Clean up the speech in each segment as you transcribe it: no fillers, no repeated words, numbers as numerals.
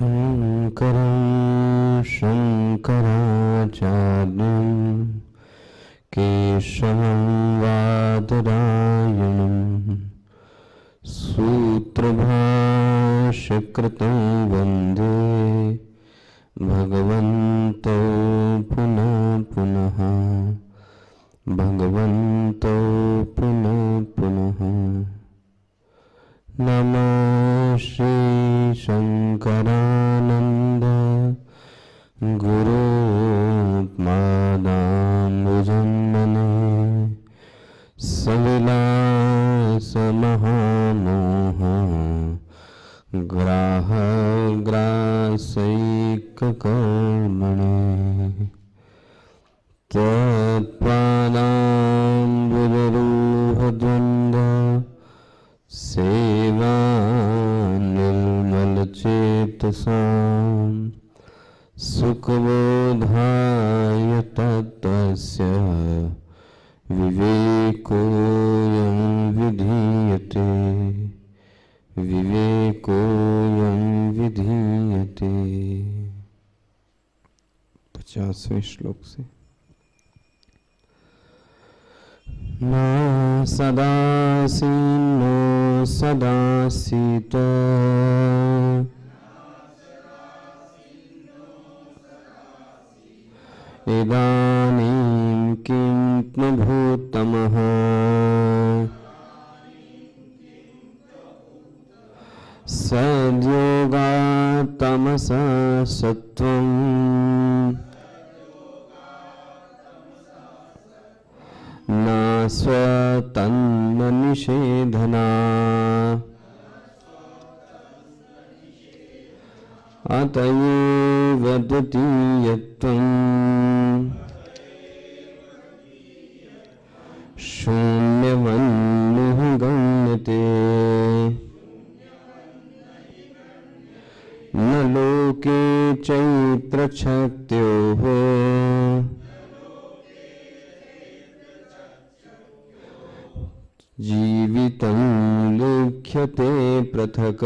शङ्करं शङ्कराचार्यं केशवं वादरायणं सूत्रभाष्यकृतं वन्दे भगवन्तौ पुनः पुनः भगवन्तौ पुनः पुनः। नमः श्री शंकरानंद गुरु पादाम्बुजन्मने सविलास महामोह ग्राह ग्रासैककर्मणे तत्पादाम्बुजरूहद्वन्द्व सेवा निर्मलचेतसां सुखबोधाय तत्त्वस्य विवेकोऽयं विधीयते विवेकोऽयं विधीयते। 50वें श्लोक से। न सदासीनो सदासीत इदानीं किं न भूतमः सद्योगात् तमसा सत्त्वम् न स्वतन्न निषेधना अतएव द्वितीयत्वं शून्यवन्नुः गम्यते न लोके चैत्रशक्त्योः जीवितं लिख्यते पृथक्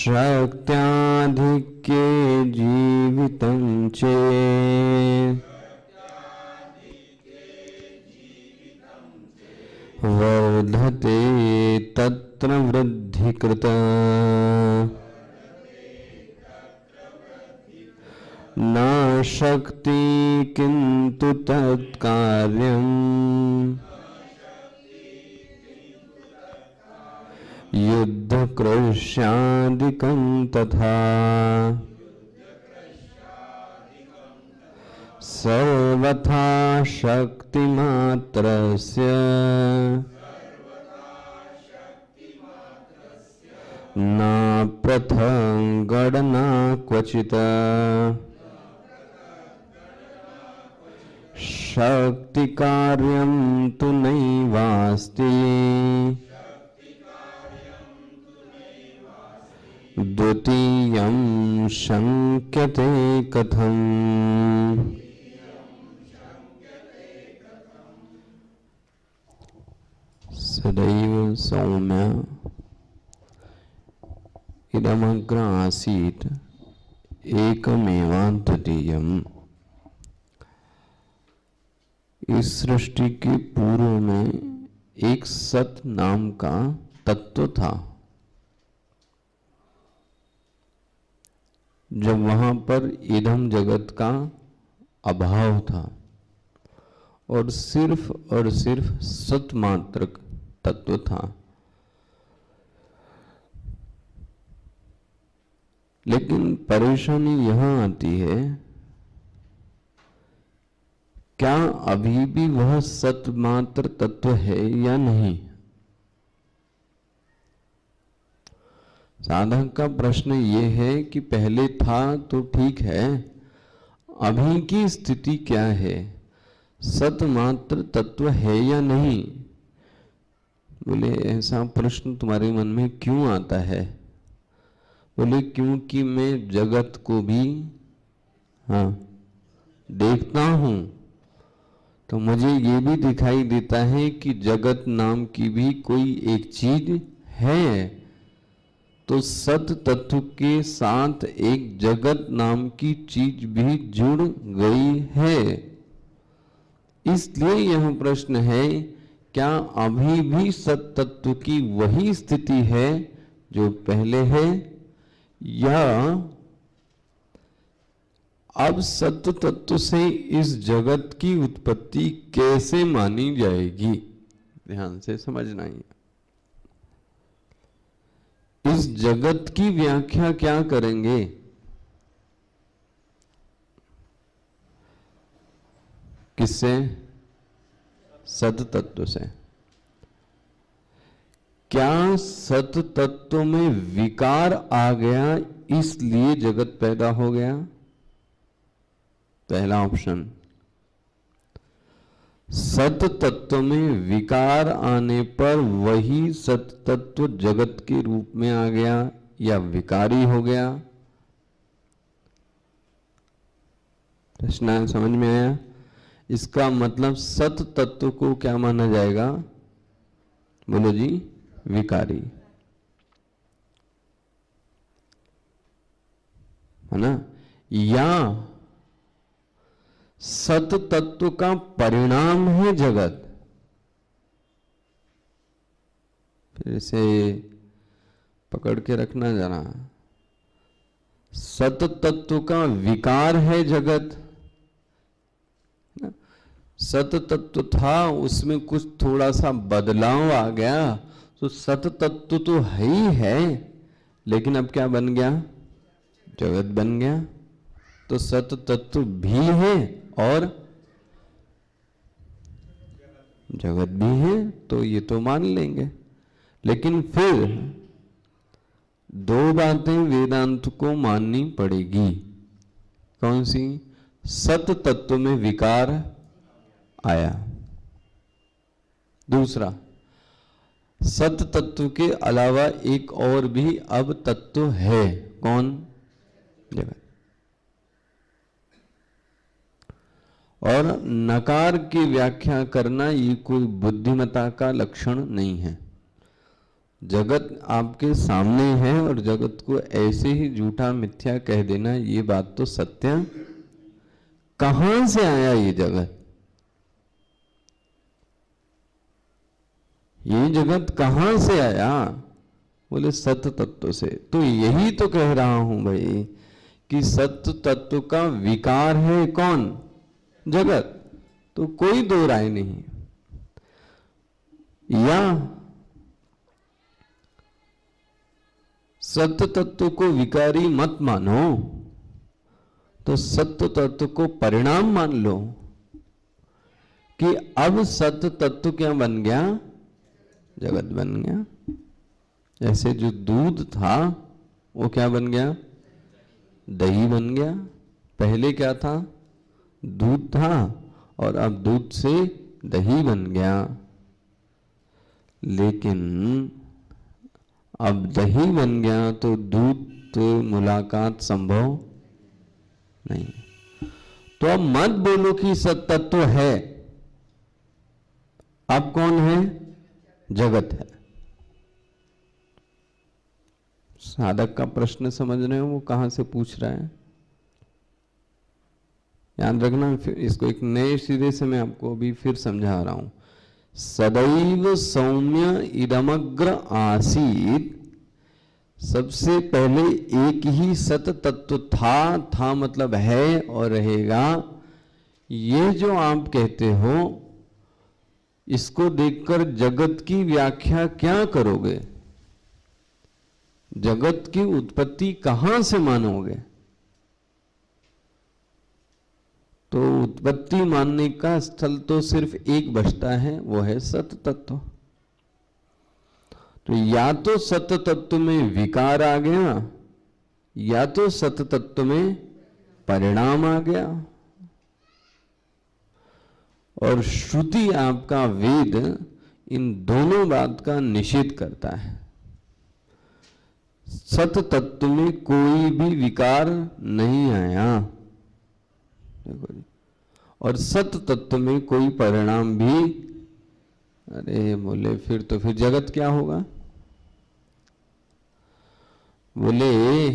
शक्त्याधिक्ये जीवितं चेत् वर्धते तत्र वृद्धिकृता न शक्ति किन्तु तत्कार्यम् युद्धकृष्यादिकं तथा सर्वथा शक्तिमात्रस्य न पृथक् गणना क्वचित् शक्तिकार्यं तु नैवास्ति द्वितीयं शङ्क्यते कथम्। सदैव सौम्य इदमग्र आसीत् एकमेवाद्वितीयम्। इस सृष्टि के पूर्व में एक सत नाम का तत्व था। जब वहां पर इदम जगत का अभाव था और सिर्फ सतमात्र तत्व था। लेकिन परेशानी यहां आती है, क्या अभी भी वह सतमात्र तत्व है या नहीं? साधक का प्रश्न ये है कि पहले था तो ठीक है, अभी की स्थिति क्या है? सतमात्र तत्व है या नहीं? बोले ऐसा प्रश्न तुम्हारे मन में क्यों आता है? बोले क्योंकि मैं जगत को भी देखता हूं तो मुझे ये भी दिखाई देता है कि जगत नाम की भी कोई एक चीज है तो सत तत्व के साथ एक जगत नाम की चीज भी जुड़ गई है। इसलिए यह प्रश्न है, क्या अभी भी सत तत्व की वही स्थिति है जो पहले है, या अब सत तत्व से इस जगत की उत्पत्ति कैसे मानी जाएगी? ध्यान से समझना ही। इस जगत की व्याख्या क्या करेंगे? किससे? सत तत्व से। क्या सत तत्व में विकार आ गया इसलिए जगत पैदा हो गया? पहला ऑप्शन। सत तत्व में विकार आने पर वही सत तत्व जगत के रूप में आ गया या विकारी हो गया? प्रश्न समझ में आया? इसका मतलब सत तत्व को क्या माना जाएगा? बोलो जी, विकारी, है ना? या सत तत्व का परिणाम है जगत? फिर इसे पकड़ के रखना जरा। सत तत्व का विकार है जगत। सत तत्व था, उसमें कुछ थोड़ा सा बदलाव आ गया तो सत तत्व तो है ही है, लेकिन अब क्या बन गया? जगत बन गया। तो सत तत्व भी है और जगत भी है, तो ये तो मान लेंगे। लेकिन फिर दो बातें वेदांत को माननी पड़ेगी। कौन सी? सत तत्व में विकार आया। दूसरा, सत तत्व के अलावा एक और भी अब तत्व है। कौन? जगत। और नकार की व्याख्या करना ये कोई बुद्धिमता का लक्षण नहीं है। जगत आपके सामने है और जगत को ऐसे ही झूठा मिथ्या कह देना, ये बात तो सत्य। कहां से आया ये जगत? ये जगत कहां से आया? बोले सत तत्व से। तो यही तो कह रहा हूं भाई कि सत तत्व का विकार है कौन? जगत। तो कोई दो राय नहीं। या सत्य तत्व को विकारी मत मानो, तो सत्य तत्व को परिणाम मान लो कि अब सत्य तत्व क्या बन गया? जगत बन गया। जैसे जो दूध था वो क्या बन गया? दही बन गया। पहले क्या था? दूध था, और अब दूध से दही बन गया। लेकिन अब दही बन गया तो दूध तो मुलाकात संभव नहीं। तो अब मत बोलो कि सत्तत्व है। अब कौन है? जगत है। साधक का प्रश्न समझ रहे हो वो कहां से पूछ रहा है? याद रखना। फिर इसको एक नए सिरे से मैं आपको अभी फिर समझा रहा हूं। सदैव सौम्य इदमग्र आसीत, सबसे पहले एक ही सत तत्व था मतलब है और रहेगा। ये जो आप कहते हो, इसको देखकर जगत की व्याख्या क्या करोगे? जगत की उत्पत्ति कहां से मानोगे? तो उत्पत्ति मानने का स्थल तो सिर्फ एक बचता है, वो है सत तत्व। तो या तो सत तत्व में विकार आ गया, या तो सत तत्व में परिणाम आ गया। और श्रुति आपका वेद इन दोनों बात का निषेध करता है। सत तत्व में कोई भी विकार नहीं आया, देखो जी। और सत तत्व में कोई परिणाम भी, अरे बोले फिर तो फिर जगत क्या होगा? बोले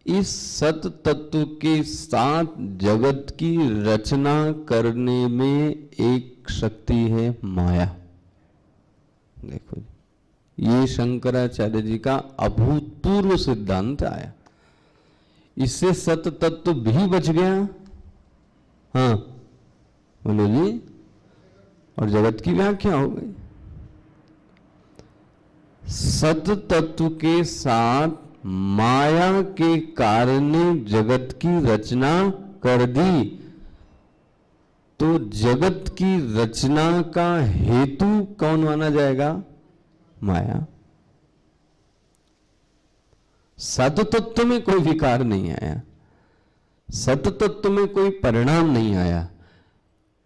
इस सत तत्व के साथ जगत की रचना करने में एक शक्ति है माया। देखो ये शंकराचार्य जी का अभूतपूर्व सिद्धांत आया, इससे सत तत्व भी बच गया। हाँ बोलो जी, और जगत की व्याख्या हो गई। सत तत्व के साथ माया के कारण ने जगत की रचना कर दी, तो जगत की रचना का हेतु कौन माना जाएगा? माया। सत तत्व में कोई विकार नहीं आया, सत तत्व में कोई परिणाम नहीं आया,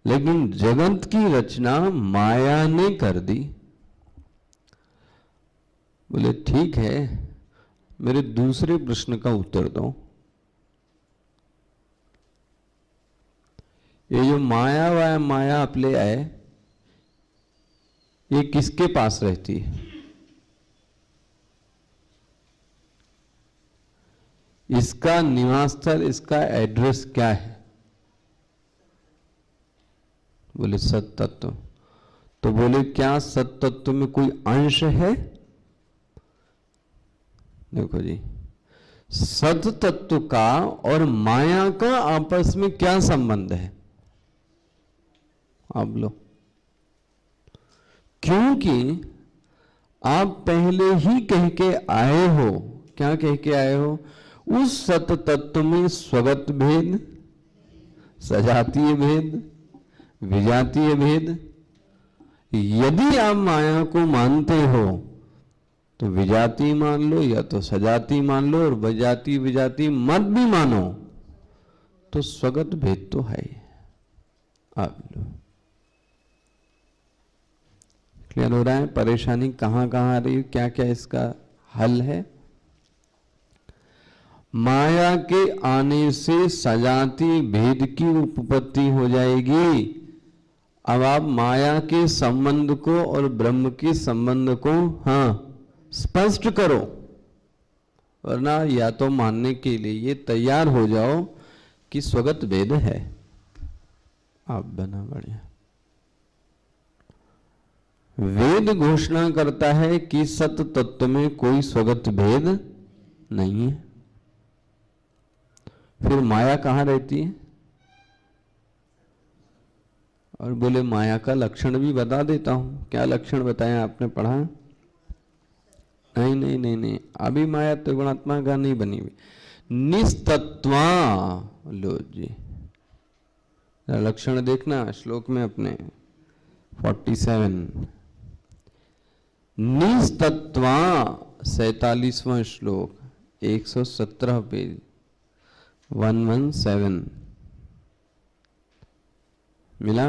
लेकिन जगत की रचना माया ने कर दी। बोले ठीक है, मेरे दूसरे प्रश्न का उत्तर दो। ये जो माया आप ले आए, ये किसके पास रहती है? इसका निवास स्थल, इसका एड्रेस क्या है? बोले सत तत्व। तो बोले क्या सत तत्व में कोई अंश है? देखो जी, सत तत्व का और माया का आपस में क्या संबंध है? आप लो, क्योंकि आप पहले ही कह के आए हो। क्या कह के आए हो? उस सत तत्व में स्वगत भेद, सजातीय भेद, विजातीय भेद। यदि आप माया को मानते हो तो विजाती मान लो या तो सजाती मान लो, और विजाती विजाती मत भी मानो तो स्वगत भेद तो है ही। आप लो, क्लियर हो रहा है परेशानी कहां कहां आ रही है, क्या क्या इसका हल है? माया के आने से सजाती भेद की उत्पत्ति हो जाएगी। अब आप माया के संबंध को और ब्रह्म के संबंध को स्पष्ट करो, वरना या तो मानने के लिए ये तैयार हो जाओ कि स्वगत भेद है। आप बना बढ़िया। वेद घोषणा करता है कि सत तत्व में कोई स्वगत भेद नहीं है, फिर माया कहां रहती है? और बोले माया का लक्षण भी बता देता हूं। क्या लक्षण बताया आपने? पढ़ा? नहीं नहीं नहीं नहीं, अभी माया त्रिगुणात्मा का नहीं बनी हुई। निस्तत्वा लो जी, लक्षण देखना श्लोक में अपने 47 निस्तत्वा 47वां श्लोक 117 पेज 117 मिला?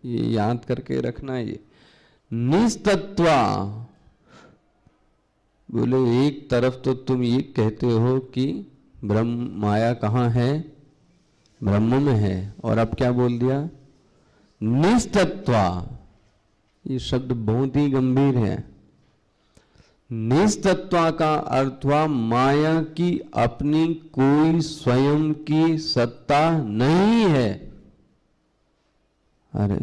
ये याद करके रखना। ये निस्तत्वा बोले एक तरफ तो तुम ये कहते हो कि ब्रह्म माया कहाँ है? ब्रह्म में है, और अब क्या बोल दिया? निस्तत्वा। ये शब्द बहुत ही गंभीर है। निस्तत्वा का अर्थ हुआ माया की अपनी कोई स्वयं की सत्ता नहीं है। अरे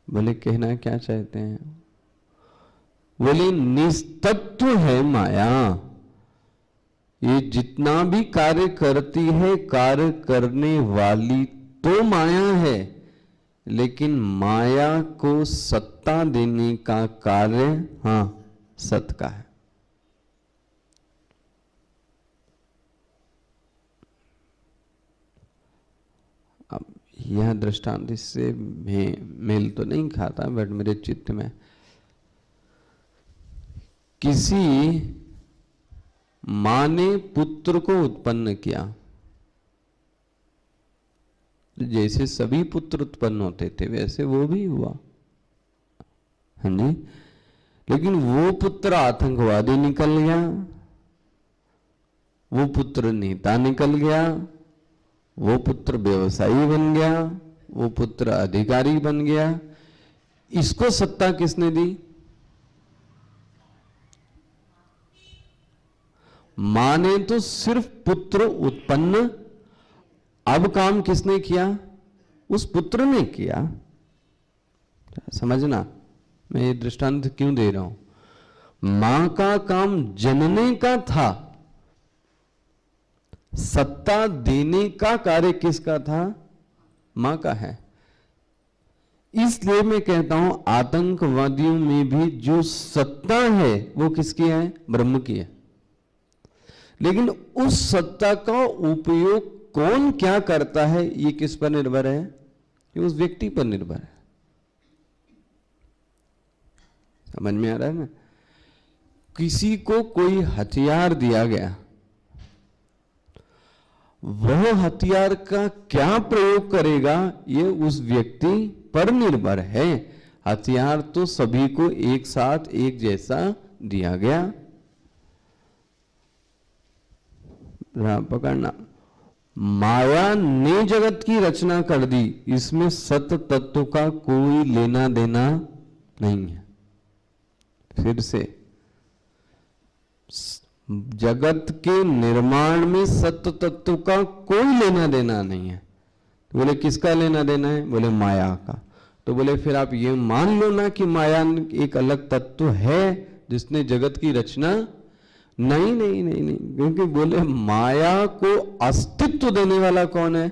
बोले कहना क्या चाहते हैं? बोले निस्तत्व है माया। ये जितना भी कार्य करती है, कार्य करने वाली तो माया है, लेकिन माया को सत्ता देने का कार्य सत का है। अब यह दृष्टांत इससे मेल तो नहीं खाता, बट मेरे चित्त में किसी मां ने पुत्र को उत्पन्न किया, जैसे सभी पुत्र उत्पन्न होते थे वैसे वो भी हुआ। हाँ जी, लेकिन वो पुत्र आतंकवादी निकल गया, वो पुत्र नेता निकल गया, वो पुत्र व्यवसायी बन गया, वो पुत्र अधिकारी बन गया। इसको सत्ता किसने दी? मां ने तो सिर्फ पुत्र उत्पन्न, अब काम किसने किया? उस पुत्र ने किया। समझना मैं ये दृष्टांत क्यों दे रहा हूं। मां का काम जनने का था, सत्ता देने का कार्य किसका था? मां का है। इसलिए मैं कहता हूं आतंकवादियों में भी जो सत्ता है वो किसकी है? ब्रह्म की है। लेकिन उस सत्ता का उपयोग कौन क्या करता है ये किस पर निर्भर है? ये उस व्यक्ति पर निर्भर है। समझ में आ रहा है ना? किसी को कोई हथियार दिया गया, वह हथियार का क्या प्रयोग करेगा ये उस व्यक्ति पर निर्भर है। हथियार तो सभी को एक साथ एक जैसा दिया गया। पकड़ना, माया ने जगत की रचना कर दी, इसमें सत्य तत्व का कोई लेना देना नहीं है। फिर से, जगत के निर्माण में सत्य तत्व का कोई लेना देना नहीं है। तो बोले किसका लेना देना है? बोले माया का। तो बोले फिर आप ये मान लो ना कि माया एक अलग तत्व है जिसने जगत की रचना। नहीं नहीं नहीं नहीं, क्योंकि बोले माया को अस्तित्व देने वाला कौन है?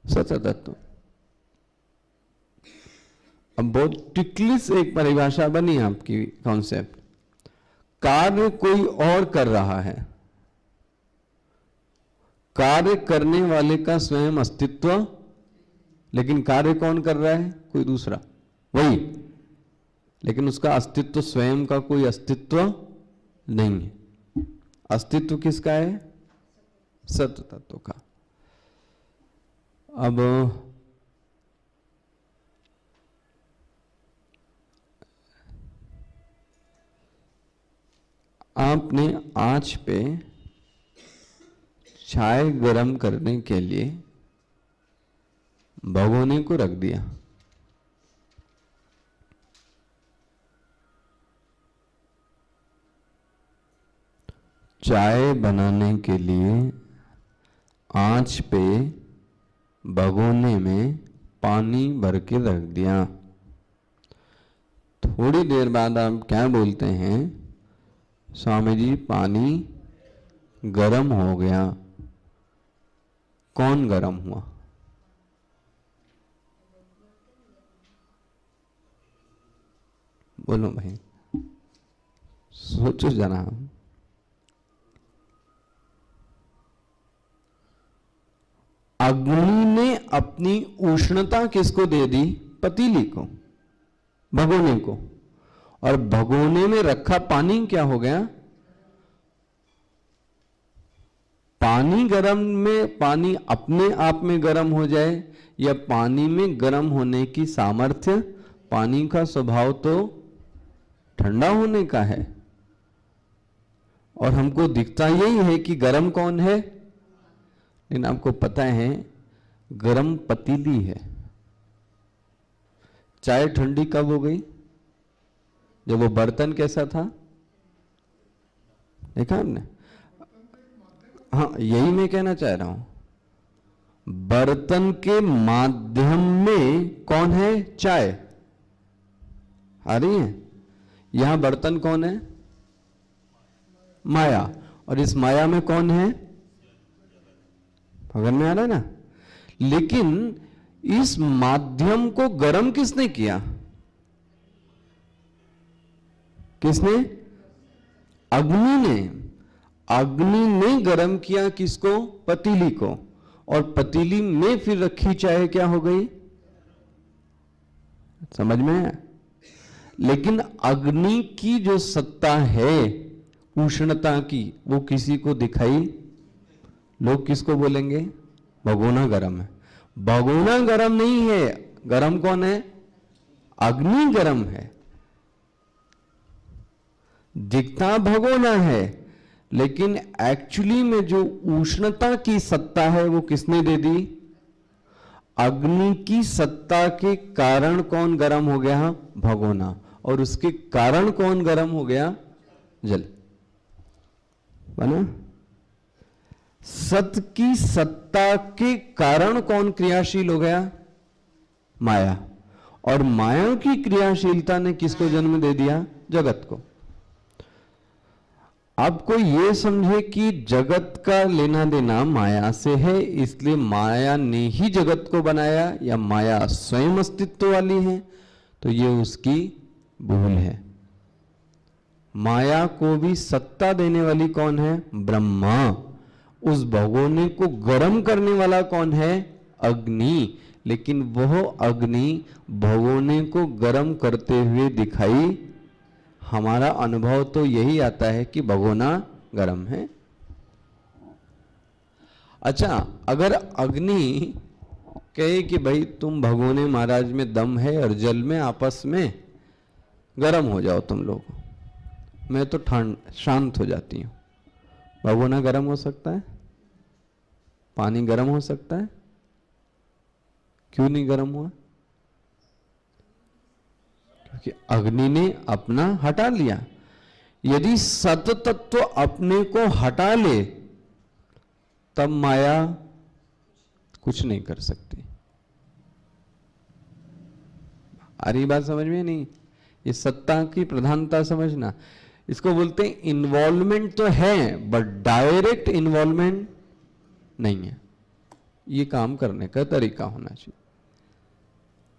सत्य तत्व। अब बहुत टिकली से एक परिभाषा बनी आपकी कॉन्सेप्ट। कार्य कोई और कर रहा है, कार्य करने वाले का स्वयं अस्तित्व, लेकिन कार्य कौन कर रहा है? कोई दूसरा, वही, लेकिन उसका अस्तित्व स्वयं का कोई अस्तित्व नहीं है। अस्तित्व किसका है? सत्य तत्व का। अब आपने आंच पे चाय गरम करने के लिए भगोने को रख दिया। चाय बनाने के लिए आंच पे भगोने में पानी भर के रख दिया। थोड़ी देर बाद आप क्या बोलते हैं? स्वामी जी पानी गरम हो गया। कौन गरम हुआ? बोलो भाई, सोचो जरा। अग्नि ने अपनी उष्णता किसको दे दी? पतीली को, भगोने को। और भगोने में रखा पानी क्या हो गया? पानी गरम में, पानी अपने आप में गरम हो जाए या पानी में गरम होने की सामर्थ्य, पानी का स्वभाव तो ठंडा होने का है। और हमको दिखता यही है कि गरम कौन है, लेकिन आपको पता है गरम पतीली है। चाय ठंडी कब हो गई? जब वो बर्तन कैसा था? देखा आपने? हाँ, यही मैं कहना चाह रहा हूं। बर्तन के माध्यम में कौन है? चाय आ रही है। यहां बर्तन कौन है? माया। और इस माया में कौन है? भगवान में आ रहा है ना। लेकिन इस माध्यम को गर्म किसने किया? किसने? अग्नि ने। अग्नि ने गर्म किया किसको? पतीली को। और पतीली में फिर रखी चाय क्या हो गई? समझ में है? लेकिन अग्नि की जो सत्ता है उष्णता की, वो किसी को दिखाई? लोग किसको बोलेंगे? भगोना गरम है। भगोना गरम नहीं है। गरम कौन है? अग्नि गरम है। दिखता भगोना है, लेकिन एक्चुअली में जो उष्णता की सत्ता है वो किसने दे दी? अग्नि की सत्ता के कारण कौन गरम हो गया? भगोना। और उसके कारण कौन गरम हो गया? जल। बना। सत की सत्ता के कारण कौन क्रियाशील हो गया? माया। और माया की क्रियाशीलता ने किसको जन्म दे दिया? जगत को। आपको ये समझे कि जगत का लेना देना माया से है, इसलिए माया ने ही जगत को बनाया, या माया स्वयं अस्तित्व वाली है, तो ये उसकी भूल है। माया को भी सत्ता देने वाली कौन है? ब्रह्मा। उस भगोने को गर्म करने वाला कौन है? अग्नि। लेकिन वह अग्नि भगोने को गर्म करते हुए दिखाई, हमारा अनुभव तो यही आता है कि भगोना गर्म है। अच्छा, अगर अग्नि कहे कि भाई तुम भगोने महाराज में दम है और जल में आपस में गर्म हो जाओ तुम लोग, मैं तो शांत हो जाती हूं, भगोना गर्म हो सकता है? पानी गर्म हो सकता है? क्यों नहीं गर्म हुआ? क्योंकि अग्नि ने अपना हटा लिया। यदि सत तत्व अपने को हटा ले तब माया कुछ नहीं कर सकती। आ रही बात समझ में? नहीं, ये सत्ता की प्रधानता समझना। इसको बोलते हैं इन्वॉल्वमेंट तो है बट डायरेक्ट इन्वॉल्वमेंट नहीं है। ये काम करने का तरीका होना चाहिए।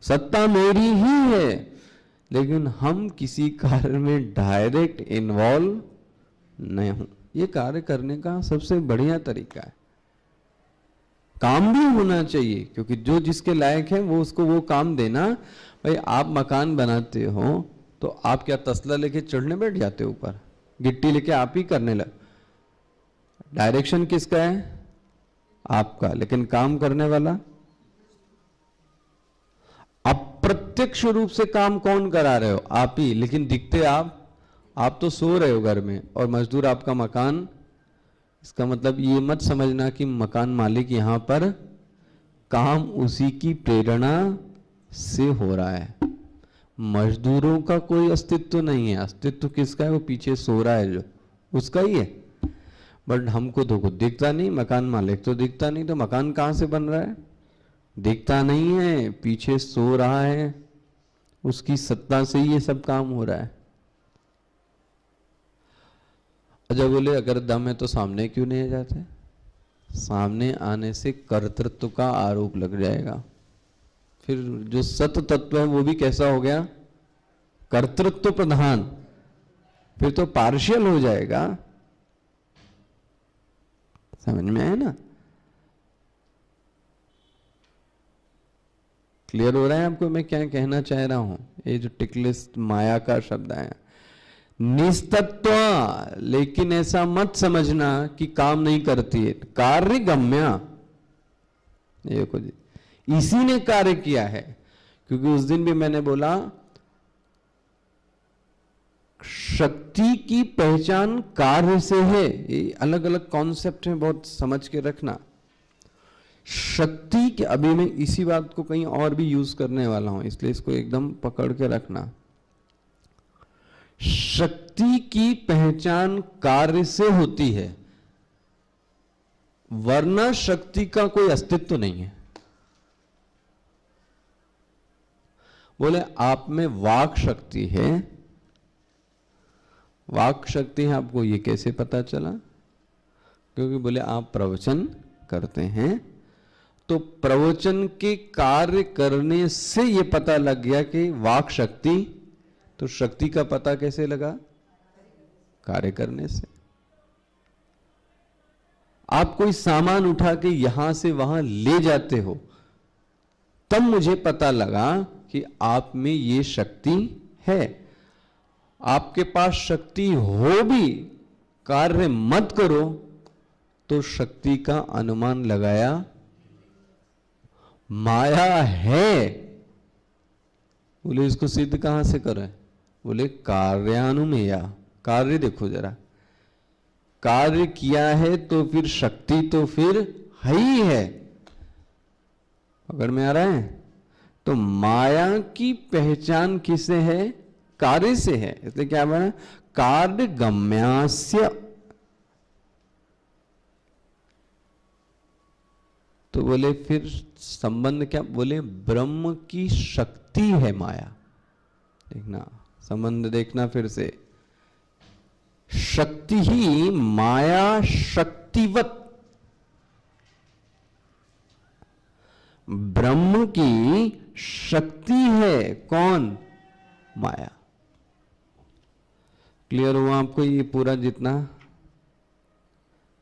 सत्ता मेरी ही है, लेकिन हम किसी कार्य में डायरेक्ट इन्वॉल्व नहीं हूं। ये कार्य करने का सबसे बढ़िया तरीका है। काम भी होना चाहिए, क्योंकि जो जिसके लायक है वो उसको वो काम देना। भाई आप मकान बनाते हो तो आप क्या तसला लेके चढ़ने बैठ जाते हो ऊपर? गिट्टी लेके आप ही करने लग। डायरेक्शन किसका है? आपका। लेकिन काम करने वाला? अप्रत्यक्ष रूप से काम कौन करा रहे हो? आप ही। लेकिन दिखते आप तो सो रहे हो घर में और मजदूर आपका मकान। इसका मतलब ये मत समझना कि मकान मालिक यहां पर काम उसी की प्रेरणा से हो रहा है। मजदूरों का कोई अस्तित्व नहीं है। अस्तित्व किसका है? वो पीछे सो रहा है जो, उसका ही है। बट हमको तो कुछ दिखता नहीं, मकान मालिक तो दिखता नहीं, तो मकान कहां से बन रहा है? दिखता नहीं है, पीछे सो रहा है, उसकी सत्ता से ये सब काम हो रहा है। अच्छा, बोले अगर दम है तो सामने क्यों नहीं आ जाते? सामने आने से कर्तृत्व का आरोप लग जाएगा। फिर जो सत तत्व है वो भी कैसा हो गया? कर्तृत्व प्रधान। फिर तो पार्शियल हो जाएगा। समझ में आया ना? क्लियर हो रहा है आपको मैं क्या कहना चाह रहा हूं? ये जो टिकलिस्ट माया का शब्द आया, निस्तत्व। लेकिन ऐसा मत समझना कि काम नहीं करती है। कार्य गम्या, देखो जी, इसी ने कार्य किया है। क्योंकि उस दिन भी मैंने बोला शक्ति की पहचान कार्य से है। ये अलग अलग कॉन्सेप्ट है, बहुत समझ के रखना। शक्ति के, अभी मैं इसी बात को कहीं और भी यूज करने वाला हूं, इसलिए इसको एकदम पकड़ के रखना। शक्ति की पहचान कार्य से होती है, वरना शक्ति का कोई अस्तित्व नहीं है। बोले आप में वाक शक्ति है। वाक शक्ति है, आपको ये कैसे पता चला? क्योंकि बोले आप प्रवचन करते हैं, तो प्रवचन के कार्य करने से ये पता लग गया कि वाक शक्ति। तो शक्ति का पता कैसे लगा? कार्य करने से। आप कोई सामान उठा के यहां से वहां ले जाते हो, तब मुझे पता लगा कि आप में ये शक्ति है। आपके पास शक्ति हो भी कार्य मत करो तो शक्ति का अनुमान लगाया माया है। बोले इसको सिद्ध कहां से करें? बोले कार्यानुमेया। कार्य देखो जरा, कार्य किया है तो फिर शक्ति तो फिर है ही है। पकड़ में आ रहा है? तो माया की पहचान किसे है? कार्य से है। इसलिए क्या बना? कार्य गम्यास्य। तो बोले फिर संबंध क्या? बोले ब्रह्म की शक्ति है माया। देखना संबंध, देखना फिर से, शक्ति ही माया शक्तिवत, ब्रह्म की शक्ति है कौन? माया। क्लियर हुआ आपको ये पूरा जितना?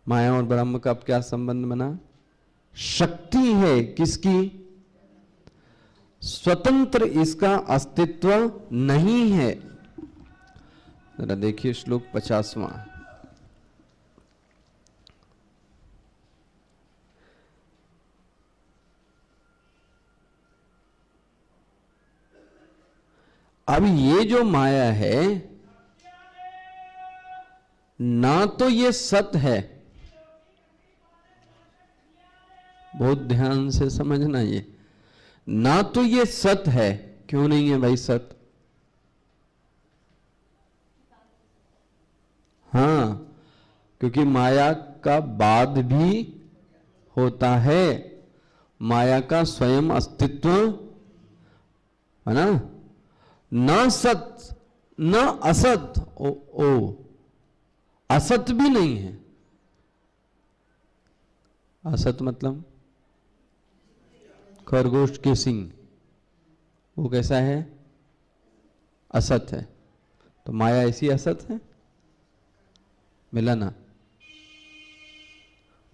माया और ब्रह्म का अब क्या संबंध बना? शक्ति है किसकी? स्वतंत्र इसका अस्तित्व नहीं है। जरा देखिए श्लोक 50वां। अब ये जो माया है ना तो ये सत है, बहुत ध्यान से समझना, ये ना तो ये सत है। क्यों नहीं है भाई सत? हाँ, क्योंकि माया का बाद भी होता है, माया का स्वयं अस्तित्व है ना। न सत न असत, ओ असत भी नहीं है। असत मतलब खरगोश के सिंग, वो कैसा है? असत है। तो माया ऐसी असत है? मिला ना।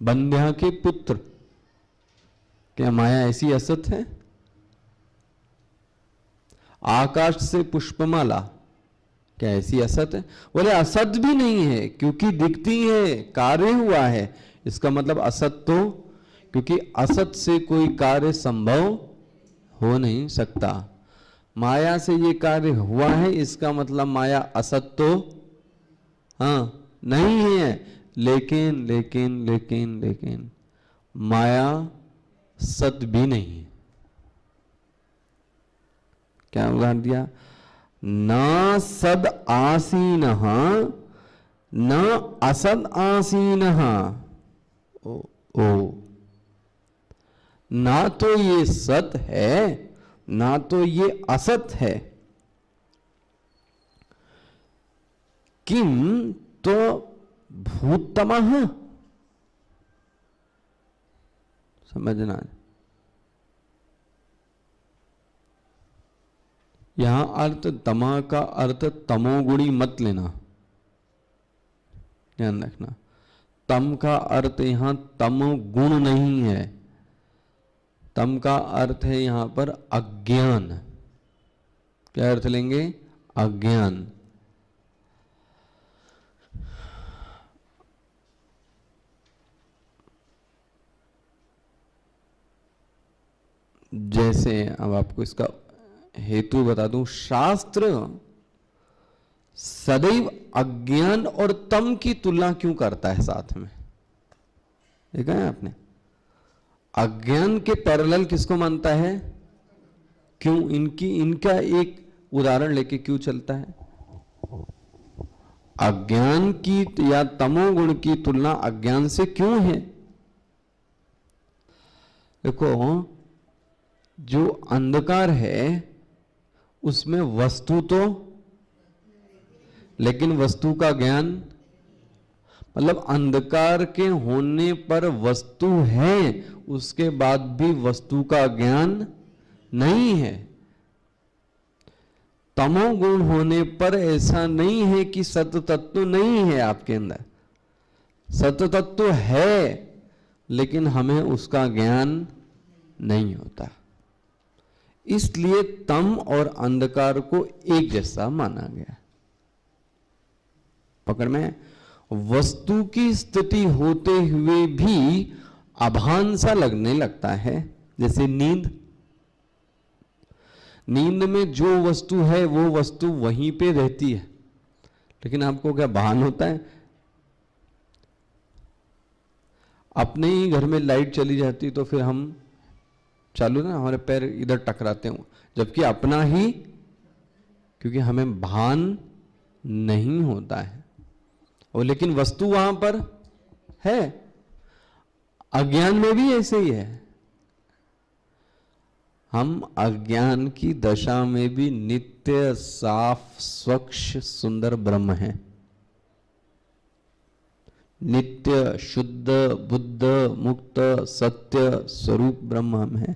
बंध्या के पुत्र, क्या माया ऐसी असत है? आकाश से पुष्पमाला, क्या ऐसी असत है? बोले असत भी नहीं है, क्योंकि दिखती है, कार्य हुआ है। इसका मतलब असत तो, क्योंकि असत से कोई कार्य संभव हो नहीं सकता। माया से ये कार्य हुआ है, इसका मतलब माया असत तो हाँ नहीं है। लेकिन लेकिन लेकिन लेकिन माया सत भी नहीं है। क्या उदाहरण दिया? न सद आसीन न असद आसीन। ओ ना तो ये सत है ना तो ये असत है। किम तो भूतमः, समझना। यहां अर्थ तमा का अर्थ तमोगुणी मत लेना, ध्यान रखना। तम का अर्थ यहां तम गुण नहीं है, तम का अर्थ है यहां पर अज्ञान। क्या अर्थ लेंगे? अज्ञान। जैसे अब आपको इसका हेतु बता दूं, शास्त्र सदैव अज्ञान और तम की तुलना क्यों करता है साथ में? देखा है आपने? अज्ञान के पैरेलल किसको मानता है? क्यों? इनका एक उदाहरण लेके क्यों चलता है? अज्ञान की या तमोगुण की तुलना अज्ञान से क्यों है? देखो, जो अंधकार है उसमें वस्तु तो, लेकिन वस्तु का ज्ञान, मतलब अंधकार के होने पर वस्तु है, उसके बाद भी वस्तु का ज्ञान नहीं है। तमोगुण होने पर ऐसा नहीं है कि सत्य तत्व नहीं है आपके अंदर, सत्य तत्व है, लेकिन हमें उसका ज्ञान नहीं होता। इसलिए तम और अंधकार को एक जैसा माना गया। पकड़ में? वस्तु की स्थिति होते हुए भी अभान सा लगने लगता है। जैसे नींद, नींद में जो वस्तु है वो वस्तु वहीं पे रहती है, लेकिन आपको क्या भान होता है? अपने ही घर में लाइट चली जाती तो फिर हम चालू ना, हमारे पैर इधर टकराते हो, जबकि अपना ही, क्योंकि हमें भान नहीं होता है। और लेकिन वस्तु वहां पर है। अज्ञान में भी ऐसे ही है। हम अज्ञान की दशा में भी नित्य साफ स्वच्छ सुंदर ब्रह्म हैं, नित्य शुद्ध बुद्ध मुक्त सत्य स्वरूप ब्रह्म हम हैं।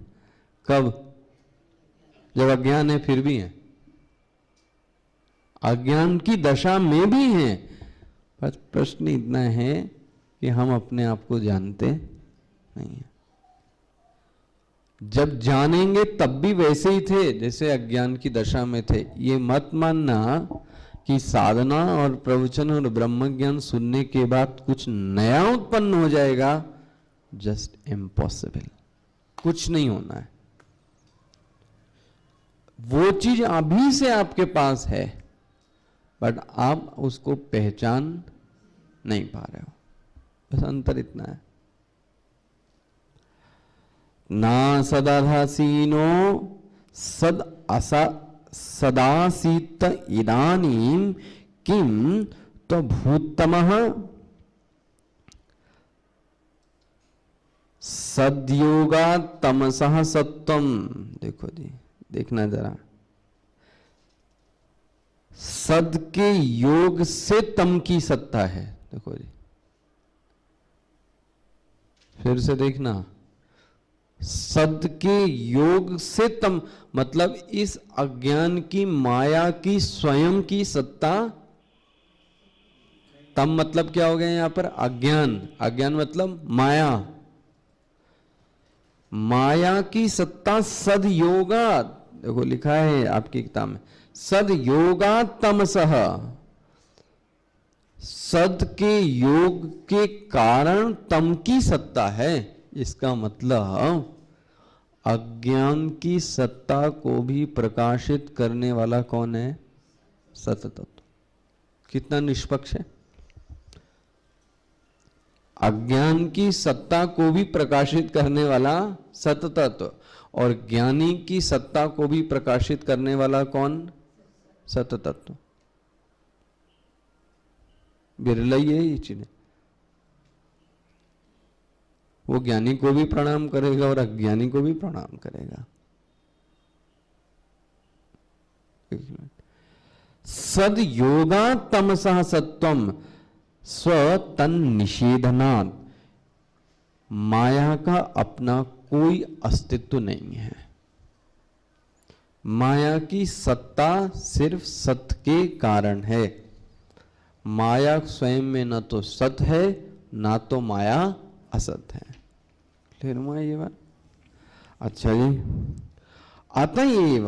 कब? जब अज्ञान है फिर भी है, अज्ञान की दशा में भी हैं। बस प्रश्न इतना है कि हम अपने आप को जानते नहीं हैं। जब जानेंगे तब भी वैसे ही थे जैसे अज्ञान की दशा में थे। ये मत मानना कि साधना और प्रवचन और ब्रह्म ज्ञान सुनने के बाद कुछ नया उत्पन्न हो जाएगा। जस्ट इम्पॉसिबल, कुछ नहीं होना है। वो चीज अभी से आपके पास है बट आप उसको पहचान नहीं पा रहे हो, बस अंतर इतना है। ना सदासीनो सद असा सदासीत इदानीं किम तो भूतमः सद्योगा तमसः सत्वम। देखो जी, देखना जरा, सद के योग से तम की सत्ता है। देखो जी, फिर से देखना, सद के योग से तम मतलब इस अज्ञान की माया की स्वयं की सत्ता। तम मतलब क्या हो गया यहां पर? अज्ञान। अज्ञान मतलब माया। माया की सत्ता सद योगा, देखो लिखा है आपकी किताब में, सद योगा तमसः। सद के योग के कारण तम की सत्ता है। इसका मतलब अज्ञान की सत्ता को भी प्रकाशित करने वाला कौन है? सत तत्व। कितना निष्पक्ष है। अज्ञान की सत्ता को भी प्रकाशित करने वाला सत तत्व, और ज्ञानी की सत्ता को भी प्रकाशित करने वाला कौन? सत तत्व। बिरला ही है ये चीजें। वो ज्ञानी को भी प्रणाम करेगा और अज्ञानी को भी प्रणाम करेगा। सद योगा तमसः सत्वम स्वतन निषेधनात्। माया का अपना कोई अस्तित्व नहीं है। माया की सत्ता सिर्फ सत के कारण है। माया स्वयं में न तो सत है ना तो माया असत है। क्लियर हुआ ये बात? अच्छा जी, अतएव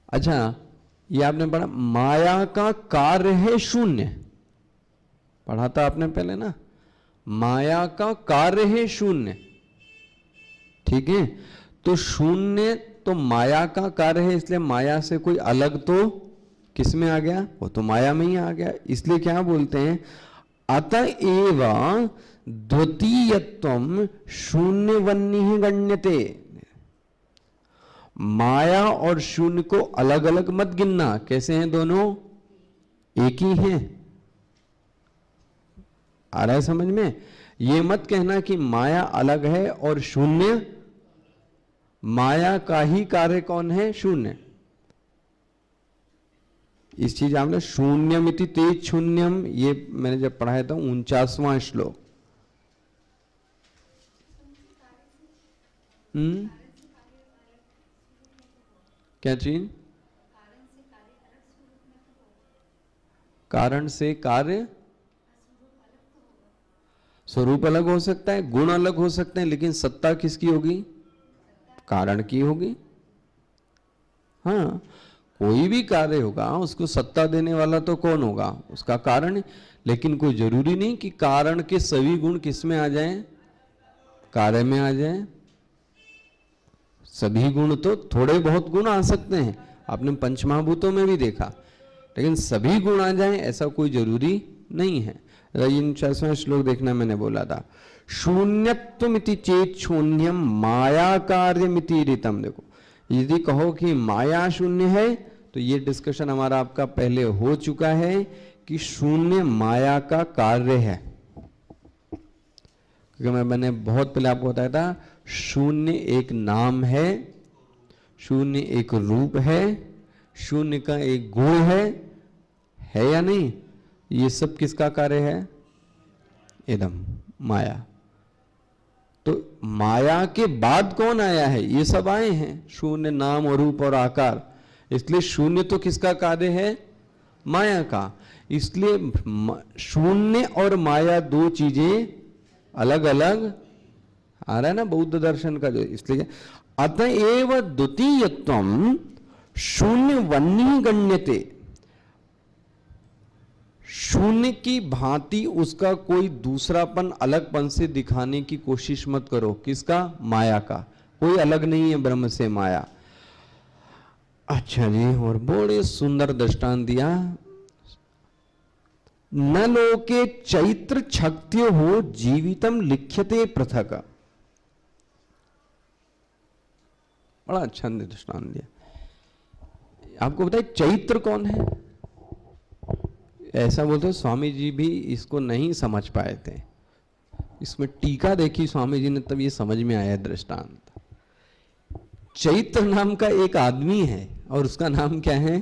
अच्छा, ये आपने पढ़ा, माया का कार्य है शून्य। पढ़ा था आपने पहले ना, माया का कार्य है शून्य। ठीक है, तो शून्य तो माया का कार्य है, इसलिए माया से कोई अलग तो किस में आ गया? वो तो माया में ही आ गया। इसलिए क्या बोलते हैं? अतएव द्वितीयत्वम शून्यवन्नि गण्यते। माया और शून्य को अलग अलग मत गिनना। कैसे हैं दोनों? एक ही हैं। आ रहा है समझ में? ये मत कहना कि माया अलग है और शून्य। माया का ही कार्य कौन है? शून्य। इस चीज आपने शून्यमिति तेज शून्यम, ये मैंने जब पढ़ाया था 49वां श्लोक। क्या चीज? कारण से कार्य स्वरूप अलग हो सकता है, गुण अलग हो सकते हैं, लेकिन सत्ता किसकी होगी? कारण की होगी। हाँ, कोई भी कार्य होगा उसको सत्ता देने वाला तो कौन होगा? उसका कारण। लेकिन कोई जरूरी नहीं कि कारण के सभी गुण किस में आ जाएं? कार्य में आ जाएं। सभी गुण तो, थोड़े बहुत गुण आ सकते हैं, आपने पंचमहाभूतों में भी देखा, लेकिन सभी गुण आ जाएं ऐसा कोई जरूरी नहीं है। 49वां श्लोक देखना, मैंने बोला था शून्यत्वमिति चेत शून्यम माया कार्यमिति ऋतम। देखो, यदि कहो कि माया शून्य है तो ये डिस्कशन हमारा आपका पहले हो चुका है कि शून्य माया का कार्य है। क्योंकि मैंने बहुत पहले आपको बताया था, शून्य एक नाम है, शून्य एक रूप है, शून्य का एक गुण है या नहीं? ये सब किसका कार्य है? इदम, माया। तो माया के बाद कौन आया है? ये सब आए हैं, शून्य, नाम और रूप और आकार। इसलिए शून्य तो किसका कार्य है? माया का। इसलिए शून्य और माया दो चीजें अलग अलग आ रहा है ना बौद्ध दर्शन का जो। इसलिए अतएव द्वितीयत्वम शून्य वन्नी गण्यते, शून्य की भांति उसका कोई दूसरापन अलगपन से दिखाने की कोशिश मत करो। किसका? माया का। कोई अलग नहीं है ब्रह्म से माया। अच्छा जी, और बड़े सुंदर दृष्टांत दिया। न लोके चैत्र छक्त्यो हो जीवितम लिख्यते पृथक। बड़ा अच्छा दृष्टांत दिया। आपको बताए चैत्र कौन है? ऐसा बोलते स्वामी जी भी इसको नहीं समझ पाए थे। इसमें टीका देखी स्वामी जी ने, तब ये समझ में आया दृष्टांत। चैत्र नाम का एक आदमी है और उसका नाम क्या है?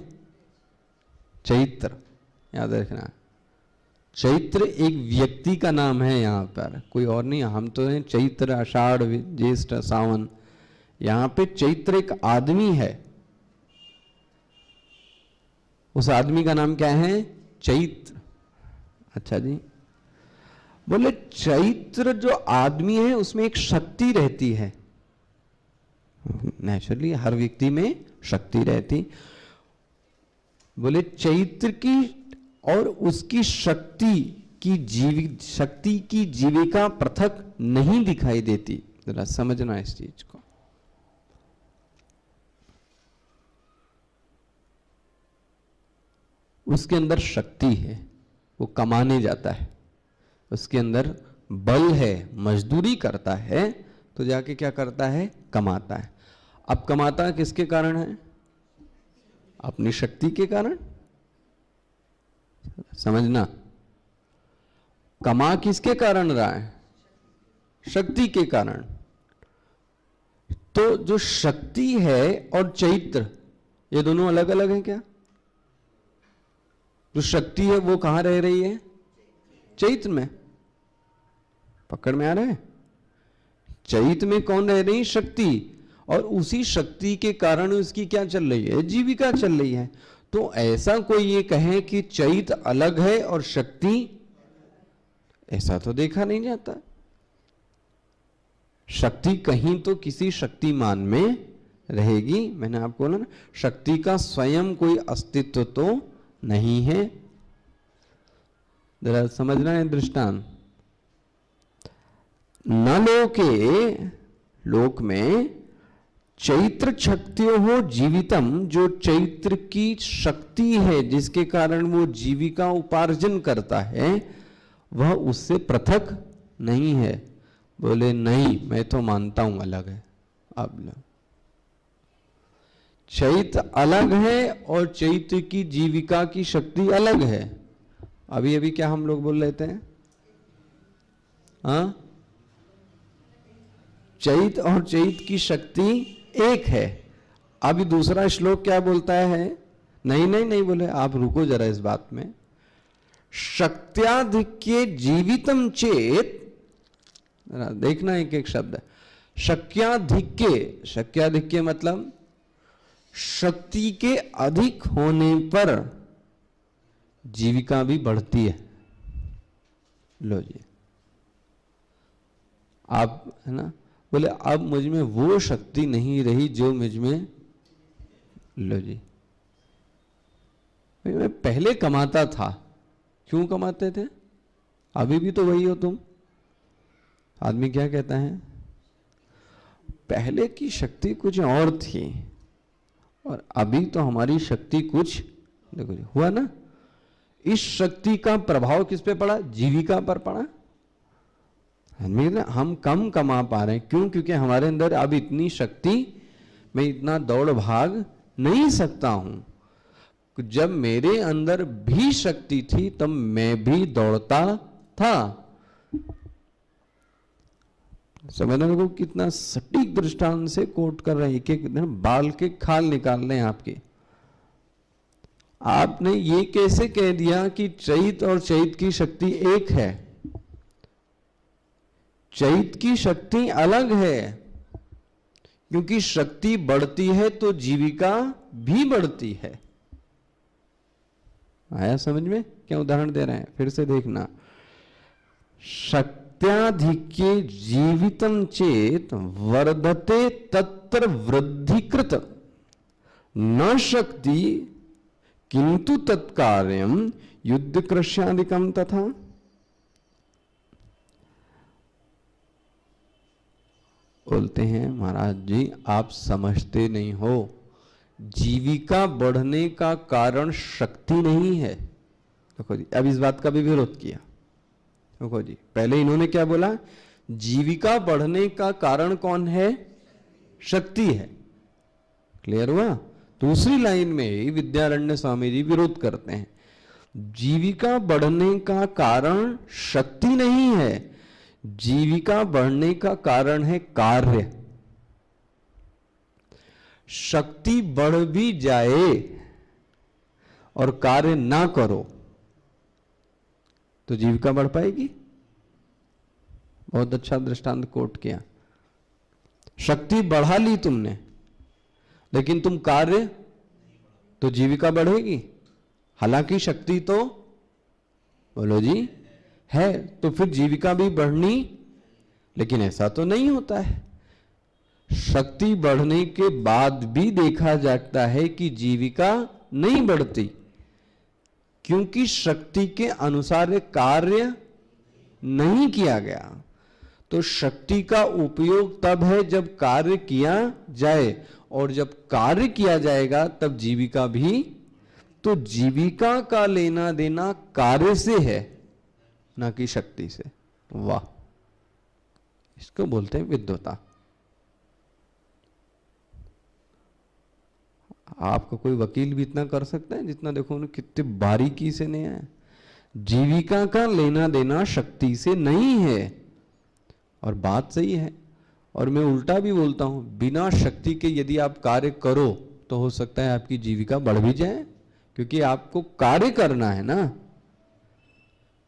चैत्र। याद रखना, चैत्र एक व्यक्ति का नाम है यहां पर, कोई और नहीं। हम तो हैं चैत्र, आषाढ़, ज्येष्ठ, सावन। यहां पे चैत्र एक आदमी है। उस आदमी का नाम क्या है? चैत्र। अच्छा जी, बोले चैत्र जो आदमी है उसमें एक शक्ति रहती है। नेचुरली हर व्यक्ति में शक्ति रहती। बोले चैत्र की और उसकी शक्ति की जीविका पृथक नहीं दिखाई देती। जरा समझना इस चीज को। उसके अंदर शक्ति है, वो कमाने जाता है, उसके अंदर बल है, मजदूरी करता है, तो जाके क्या करता है? कमाता है। अब कमाता किसके कारण है? अपनी शक्ति के कारण। समझना, कमा किसके कारण रहा है? शक्ति के कारण। तो जो शक्ति है और चैत्र, ये दोनों अलग अलग हैं क्या? जो शक्ति है वो कहां रह रही है? चैत्र में। पकड़ में आ रहा है? चैत्र में कौन रह रही? शक्ति। और उसी शक्ति के कारण उसकी क्या चल रही है? जीविका चल रही है। तो ऐसा कोई ये कहे कि चैत्र अलग है और शक्ति, ऐसा तो देखा नहीं जाता। शक्ति कहीं तो किसी शक्तिमान में रहेगी। मैंने आपको बोला ना, शक्ति का स्वयं कोई अस्तित्व तो नहीं है। जरा समझना है दृष्टांत। न लोके, लोक में चैत्र शक्तियों हो जीवितम, जो चैत्र की शक्ति है जिसके कारण वो जीविका उपार्जन करता है, वह उससे पृथक नहीं है। बोले नहीं, मैं तो मानता हूं अलग है। अब चैत्र अलग है और चैत्र की जीविका की शक्ति अलग है। अभी अभी क्या हम लोग बोल लेते हैं? हाँ, चैत्र और चैत्र की शक्ति एक है। अभी दूसरा श्लोक क्या बोलता है? नहीं नहीं नहीं बोले, आप रुको जरा इस बात में। शक्त्याधिक्ये जीवितम चेत, देखना एक एक शब्द। शक्त्याधिक्ये, शक्त्याधिक्ये मतलब शक्ति के अधिक होने पर जीविका भी बढ़ती है। लो जी, आप है ना, बोले अब मुझ में वो शक्ति नहीं रही जो मुझ में। लो जी, मैं पहले कमाता था। क्यों कमाते थे? अभी भी तो वही हो तुम। आदमी क्या कहता है? पहले की शक्ति कुछ और थी और अभी तो हमारी शक्ति कुछ, देखो जी हुआ ना। इस शक्ति का प्रभाव किस पे पड़ा? जीविका पर पड़ा। हम कम कमा पा रहे हैं। क्यों? क्योंकि हमारे अंदर अब इतनी शक्ति, मैं इतना दौड़ भाग नहीं सकता हूं। जब मेरे अंदर भी शक्ति थी तब मैं भी दौड़ता था। समझने को कितना सटीक दृष्टांत से कोट कर रहे हैं, एक एक बाल के खाल निकाल रहे हैं आपके। आपने ये कैसे कह दिया कि चैत और चैत की शक्ति एक है? चैत की शक्ति अलग है, क्योंकि शक्ति बढ़ती है तो जीविका भी बढ़ती है। आया समझ में? क्या उदाहरण दे रहे हैं, फिर से देखना। शक्त्याधिक्ये जीवितम चेत वर्धते तत्र वृद्धिकृत न शक्ति किंतु तत्कार्यम युद्ध कृष्यादिकम तथा। बोलते हैं महाराज जी आप समझते नहीं हो, जीविका बढ़ने का कारण शक्ति नहीं है। देखो जी, अब इस बात का भी विरोध किया। देखो जी, पहले इन्होंने क्या बोला, जीविका बढ़ने का कारण कौन है? शक्ति है। क्लियर हुआ? दूसरी लाइन में ही विद्यारण्य स्वामी जी विरोध करते हैं, जीविका बढ़ने का कारण शक्ति नहीं है, जीविका बढ़ने का कारण है कार्य। शक्ति बढ़ भी जाए और कार्य ना करो तो जीविका बढ़ पाएगी? बहुत अच्छा दृष्टांत कोट किया। शक्ति बढ़ा ली तुमने, लेकिन तुम कार्य, तो जीविका बढ़ेगी? हालांकि शक्ति तो बोलो जी है, तो फिर जीविका भी बढ़नी, लेकिन ऐसा तो नहीं होता है। शक्ति बढ़ने के बाद भी देखा जाता है कि जीविका नहीं बढ़ती, क्योंकि शक्ति के अनुसार कार्य नहीं किया गया। तो शक्ति का उपयोग तब है जब कार्य किया जाए, और जब कार्य किया जाएगा तब जीविका भी। तो जीविका का लेना देना कार्य से है, ना कि शक्ति से। वाह, इसको बोलते हैं विद्वता। आपका कोई वकील भी इतना कर सकता है जितना देखो उन्हें कितने बारीकी से नहीं है। जीविका का लेना देना शक्ति से नहीं है, और बात सही है। और मैं उल्टा भी बोलता हूं, बिना शक्ति के यदि आप कार्य करो तो हो सकता है आपकी जीविका बढ़ भी जाए, क्योंकि आपको कार्य करना है ना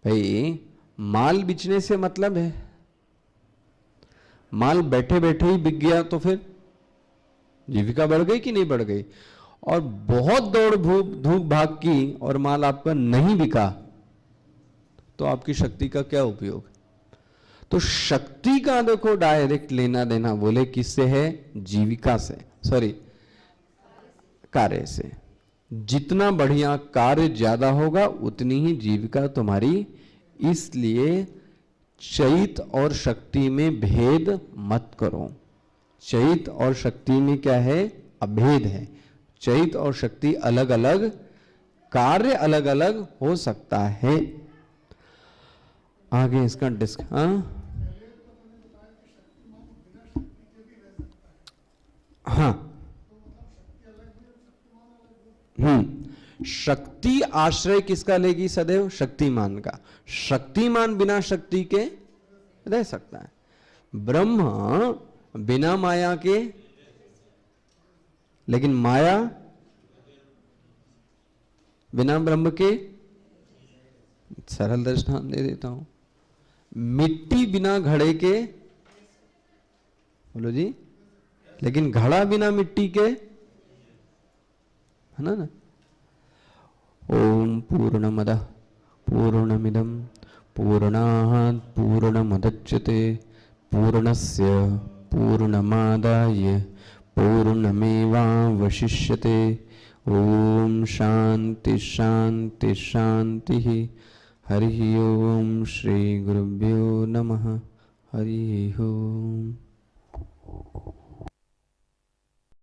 भाई। माल बेचने से मतलब है, माल बैठे बैठे ही बिक गया तो फिर जीविका बढ़ गई कि नहीं बढ़ गई? और बहुत दौड़ धूप भाग की और माल आपका नहीं बिका तो आपकी शक्ति का क्या उपयोग? तो शक्ति का देखो डायरेक्ट लेना देना बोले किससे है? जीविका से, सॉरी कार्य से। जितना बढ़िया कार्य ज्यादा होगा उतनी ही जीविका तुम्हारी। इसलिए चैत और शक्ति में भेद मत करो। चैत और शक्ति में क्या है? अभेद है। चैत और शक्ति अलग अलग, कार्य अलग अलग हो सकता है। आगे इसका हाँ, शक्ति आश्रय किसका लेगी? सदैव शक्तिमान का। शक्तिमान बिना शक्ति के रह सकता है। ब्रह्म बिना माया के, लेकिन माया बिना ब्रह्म के। सरल दृष्टांत दे देता हूं, मिट्टी बिना घड़े के, बोलो जी, लेकिन घड़ा बिना मिट्टी के, है ना? ओम पूर्णमदः पूर्णमिदं पूर्णात् पूर्णमुदच्यते पूर्णस्य पूर्णमादाय पूर्णमेवावशिष्यते। ओम शांति शांति शांति। हरि ओम। श्री गुरुभ्यो नमः। हरि ओम।